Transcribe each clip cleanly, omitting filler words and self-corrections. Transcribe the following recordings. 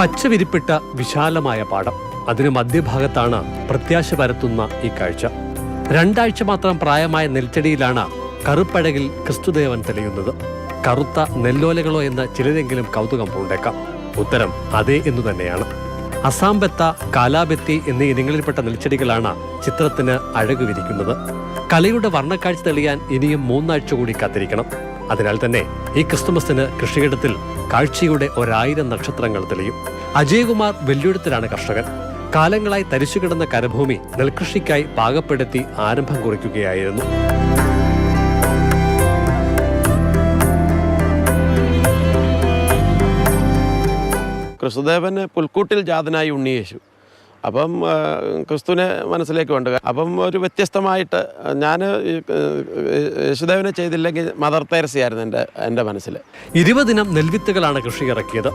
പച്ച വിരിപ്പിട്ട വിശാലമായ പാടം, അതിന് മധ്യഭാഗത്താണ് പ്രത്യാശ പരത്തുന്ന ഈ കാഴ്ച. 2 ആഴ്ച മാത്രം പ്രായമായ നെൽച്ചെടിയിലാണ് കറുപ്പഴകിൽ ക്രിസ്തുദേവൻ തെളിയുന്നത്. കറുത്ത നെല്ലോലകളോ എന്ന് ചിലരെങ്കിലും കൗതുകം പൂണ്ടേക്കാം. ഉത്തരം അതേ എന്നു തന്നെയാണ്. അസാംബെത്ത, കാലാബെത്തി എന്നീ ഇനങ്ങളിൽപ്പെട്ട നെൽച്ചെടികളാണ് ചിത്രത്തിന് അഴകു വിരിക്കുന്നത്. കലയുടെ വർണ്ണക്കാഴ്ച തെളിയാൻ ഇനിയും 3 ആഴ്ച കൂടി കാത്തിരിക്കണം. അതിനാൽ തന്നെ ഈ ക്രിസ്തുമസിന് കൃഷിയിടത്തിൽ കാഴ്ചയുടെ 1000 നക്ഷത്രങ്ങൾ തെളിയും. അജയ്കുമാർ വെല്ലുവിടത്തിലാണ് കർഷകൻ. കാലങ്ങളായി തരിശുകിടന്ന കരഭൂമി നെൽകൃഷിക്കായി പാകപ്പെടുത്തി ആരംഭം കുറിക്കുകയായിരുന്നു. ക്രിസ്തുദേവന് പുൽക്കൂട്ടിൽ ജാതനായി ഉണ്ണിയേശു. അപ്പം ക്രിസ്തുവിനെ മനസ്സിലേക്ക് കൊണ്ടുവരിക. അപ്പം ഒരു വ്യത്യസ്തമായിട്ട് ഞാൻ യേശുദേവനെ ചെയ്തില്ലെങ്കിൽ മദർ തെരേസയായിരുന്നു എൻ്റെ മനസ്സിൽ. 20 ഇനം നെൽവിത്തുകളാണ് കൃഷി ഇറക്കിയത്.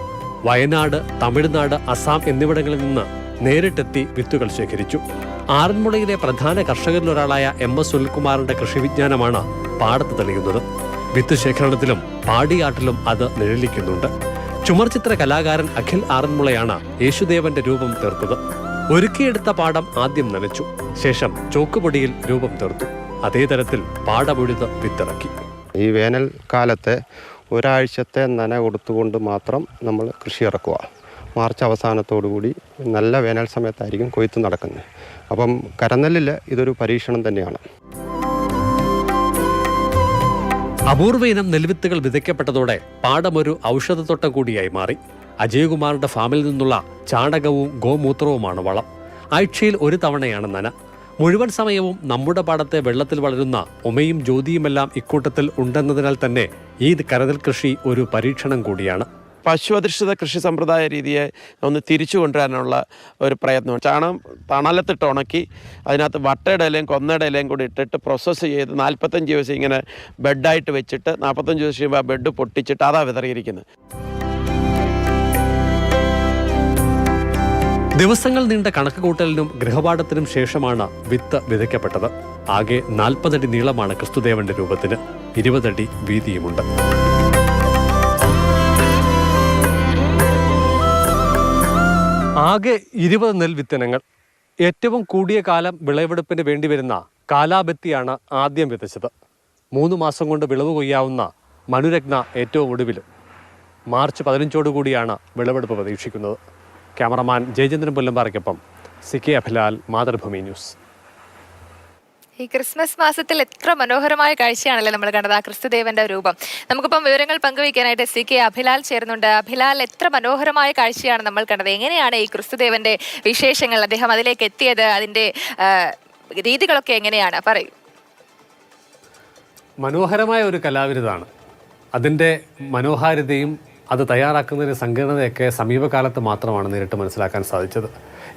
വയനാട്, തമിഴ്നാട്, അസാം എന്നിവിടങ്ങളിൽ നിന്ന് നേരിട്ടെത്തി വിത്തുകൾ ശേഖരിച്ചു. ആറന്മുളയിലെ പ്രധാന കർഷകരിലൊരാളായ MS സുനിൽകുമാറിന്റെ കൃഷി വിജ്ഞാനമാണ് പാടത്ത് തെളിയുന്നത്. വിത്ത് ശേഖരണത്തിലും പാടിയാട്ടിലും അത് നിഴലിക്കുന്നുണ്ട്. ചുമർചിത്ര കലാകാരൻ അഖിൽ ആറന്മുളയാണ് യേശുദേവന്റെ രൂപം തീർത്തത്. ഒരുക്കിയെടുത്ത പാടം ആദ്യം നനച്ചു, ശേഷം ചോക്കുപൊടിയിൽ രൂപം തീർത്തു. അതേ തരത്തിൽ പാടമുഴുത് വിത്തിറക്കി. ഈ വേനൽ കാലത്തെ 1 ആഴ്ചത്തെ നന കൊടുത്തുകൊണ്ട് മാത്രം നമ്മൾ കൃഷി ഇറക്കുക. മാർച്ച് അവസാനത്തോടുകൂടി നല്ല വേനൽ സമയത്തായിരിക്കും കൊയ്ത്ത് നടക്കുന്നത്. അപ്പം കരനെല്ലിൽ ഇതൊരു പരീക്ഷണം തന്നെയാണ്. അപൂർവ ഇനം നെൽവിത്തുകൾ വിതയ്ക്കപ്പെട്ടതോടെ പാടമൊരു ഔഷധത്തോട്ടം കൂടിയായി മാറി. അജയ്കുമാറിന്റെ ഫാമിൽ നിന്നുള്ള ചാണകവും ഗോമൂത്രവുമാണ് വളം. ആഴ്ചയിൽ 1 തവണയാണ് നന. മുഴുവൻ സമയവും നമ്മുടെ പാടത്തെ വെള്ളത്തിൽ വളരുന്ന ഉമയും ജ്യോതിയുമെല്ലാം ഇക്കൂട്ടത്തിൽ ഉണ്ടെന്നതിനാൽ തന്നെ ഈ കരനെൽ കൃഷി ഒരു പരീക്ഷണം കൂടിയാണ്. പശുഅധിഷ്ഠിത കൃഷി സമ്പ്രദായ രീതിയെ ഒന്ന് തിരിച്ചു കൊണ്ടുവരാനുള്ള ഒരു പ്രയത്നമാണ്. ചാണകം തണലത്തിട്ട് ഉണക്കി അതിനകത്ത് വട്ടയുടെ ഇലയും കൊന്നയുടെ ഇലയും കൂടി ഇട്ടിട്ട് പ്രോസസ്സ് ചെയ്ത് 45 ദിവസം ഇങ്ങനെ ബെഡായിട്ട് വെച്ചിട്ട് 45 ദിവസം കഴിയുമ്പോൾ ആ ബെഡ് പൊട്ടിച്ചിട്ട് അതാ വിതറിയിരിക്കുന്നത്. ദിവസങ്ങൾ നീണ്ട കണക്കുകൂട്ടലിനും ഗൃഹപാഠത്തിനും ശേഷമാണ് വിത്ത് വിതയ്ക്കപ്പെട്ടത്. ആകെ 40 അടി നീളമാണ് ക്രിസ്തുദേവന്റെ രൂപത്തിന്, 20 അടി വീതിയുമുണ്ട്. ആകെ 20 നെൽവിത്തനങ്ങൾ. ഏറ്റവും കൂടിയ കാലം വിളവെടുപ്പിന് വേണ്ടിവരുന്ന കാലാബെത്തിയാണ് ആദ്യം വിതച്ചത്. 3 മാസം കൊണ്ട് വിളവ് കൊയ്യാവുന്ന മനുരത്ന ഏറ്റവും ഒടുവിലും. മാർച്ച് 15 വിളവെടുപ്പ് പ്രതീക്ഷിക്കുന്നത്. ക്യാമറമാൻ ജയചന്ദ്രൻ പുല്ലമ്പാറയ്ക്കൊപ്പം CK അഭിലാൽ, മാതൃഭൂമി ന്യൂസ്. ഈ ക്രിസ്മസ് മാസത്തിൽ എത്ര മനോഹരമായ കാഴ്ചയാണല്ലേ നമ്മൾ കണ്ടത്, ആ ക്രിസ്തുദേവന്റെ രൂപം. നമുക്കിപ്പം വിവരങ്ങൾ പങ്കുവയ്ക്കാനായിട്ട് CK അഭിലാൽ ചേർന്നുണ്ട്. അഭിലാൽ, എത്ര മനോഹരമായ കാഴ്ചയാണ് നമ്മൾ കണ്ടത്. എങ്ങനെയാണ് ഈ ക്രിസ്തുദേവന്റെ വിശേഷങ്ങൾ, അദ്ദേഹം അതിലേക്ക് എത്തിയത്, അതിന്റെ രീതികളൊക്കെ എങ്ങനെയാണ്, പറയൂ. മനോഹരമായ ഒരു കലാവിരുതാണ്. അതിൻ്റെ മനോഹാരിതയും അത് തയ്യാറാക്കുന്നതിന് സങ്കീർണതയൊക്കെ സമീപകാലത്ത് മാത്രമാണ് നേരിട്ട് മനസ്സിലാക്കാൻ സാധിച്ചത്.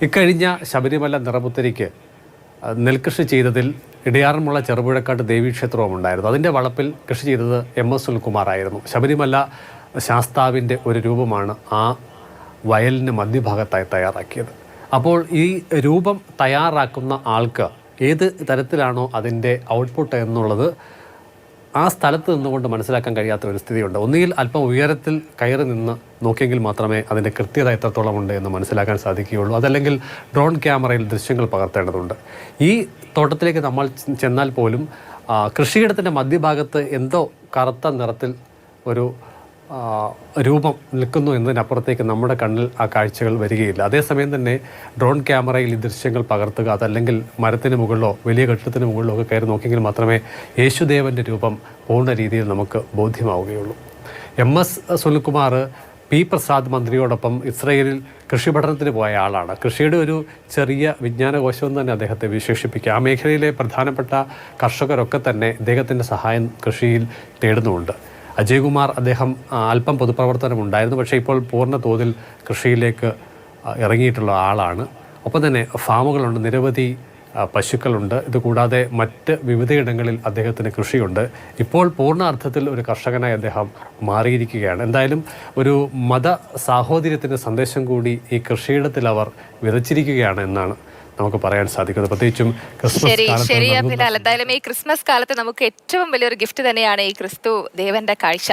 ഇക്കഴിഞ്ഞ ശബരിമല നിറപുത്തരിക്ക് നെൽകൃഷി ചെയ്തതിൽ ഇടയാറന്മുള ചെറുപുഴക്കാട്ട് ദേവീക്ഷേത്രവും ഉണ്ടായിരുന്നു. അതിൻ്റെ വളപ്പിൽ കൃഷി ചെയ്തത് MS സുനിൽകുമാറായിരുന്നു. ശബരിമല ശാസ്താവിൻ്റെ ഒരു രൂപമാണ് ആ വയലിന് മധ്യഭാഗത്തായി തയ്യാറാക്കിയത്. അപ്പോൾ ഈ രൂപം തയ്യാറാക്കുന്ന ആൾക്ക് ഏത് തരത്തിലാണോ അതിൻ്റെ ഔട്ട്പുട്ട് എന്നുള്ളത് ആ സ്ഥലത്ത് നിന്നുകൊണ്ട് മനസ്സിലാക്കാൻ കഴിയാത്ത ഒരു സ്ഥിതിയുണ്ട്. ഒന്നുകിൽ അല്പം ഉയരത്തിൽ കയറി നിന്ന് നോക്കിയെങ്കിൽ മാത്രമേ അതിൻ്റെ കൃത്യത എത്രത്തോളം ഉണ്ട് എന്ന് മനസ്സിലാക്കാൻ സാധിക്കുകയുള്ളൂ. അതല്ലെങ്കിൽ ഡ്രോൺ ക്യാമറയിൽ ദൃശ്യങ്ങൾ പകർത്തേണ്ടതുണ്ട്. ഈ തോട്ടത്തിലേക്ക് നമ്മൾ ചെന്നാൽ പോലും കൃഷിയിടത്തിൻ്റെ മധ്യഭാഗത്ത് എന്തോ കറുത്ത നിറത്തിൽ ഒരു രൂപം നിൽക്കുന്നു എന്നതിനപ്പുറത്തേക്ക് നമ്മുടെ കണ്ണിൽ ആ കാഴ്ചകൾ വരികയില്ല. അതേസമയം തന്നെ ഡ്രോൺ ക്യാമറയിൽ ഈ ദൃശ്യങ്ങൾ പകർത്തുക, അതല്ലെങ്കിൽ മരത്തിന് മുകളിലോ വലിയ കെട്ടിടത്തിന് മുകളിലോ ഒക്കെ കയറി നോക്കിയെങ്കിൽ മാത്രമേ യേശുദേവൻ്റെ രൂപം പൂർണ്ണ രീതിയിൽ നമുക്ക് ബോധ്യമാവുകയുള്ളൂ. MS സുനിൽകുമാർ P പ്രസാദ് മന്ത്രിയോടൊപ്പം ഇസ്രയേലിൽ കൃഷി പഠനത്തിന് പോയ ആളാണ്. കൃഷിയുടെ ഒരു ചെറിയ വിജ്ഞാനകോശം തന്നെ അദ്ദേഹത്തെ വിശേഷിപ്പിക്കുക. ആ മേഖലയിലെ പ്രധാനപ്പെട്ട കർഷകരൊക്കെ തന്നെ ഇദ്ദേഹത്തിൻ്റെ സഹായം കൃഷിയിൽ തേടുന്നുമുണ്ട്. അജയ്കുമാർ, അദ്ദേഹം അല്പം പൊതുപ്രവർത്തനം ഉണ്ടായിരുന്നു, പക്ഷേ ഇപ്പോൾ പൂർണ്ണ തോതിൽ കൃഷിയിലേക്ക് ഇറങ്ങിയിട്ടുള്ള ആളാണ്. ഒപ്പം തന്നെ ഫാമുകളുണ്ട്, നിരവധി പശുക്കളുണ്ട്. ഇതുകൂടാതെ മറ്റ് വിവിധയിടങ്ങളിൽ അദ്ദേഹത്തിന് കൃഷിയുണ്ട്. ഇപ്പോൾ പൂർണ്ണ അർത്ഥത്തിൽ ഒരു കർഷകനായി അദ്ദേഹം മാറിയിരിക്കുകയാണ്. എന്തായാലും ഒരു മത സാഹോദര്യത്തിൻ്റെ സന്ദേശം കൂടി ഈ കൃഷിയിടത്തിൽ അവർ വിതച്ചിരിക്കുകയാണ് എന്നാണ് നമുക്ക് പറയാൻ സാധിക്കുന്നത്. പ്രത്യേകിച്ചും ശരി അഭിലാൽ, എന്തായാലും ഈ ക്രിസ്മസ് കാലത്ത് നമുക്ക് ഏറ്റവും വലിയൊരു ഗിഫ്റ്റ് തന്നെയാണ് ഈ ക്രിസ്തു ദേവന്റെ കാഴ്ച.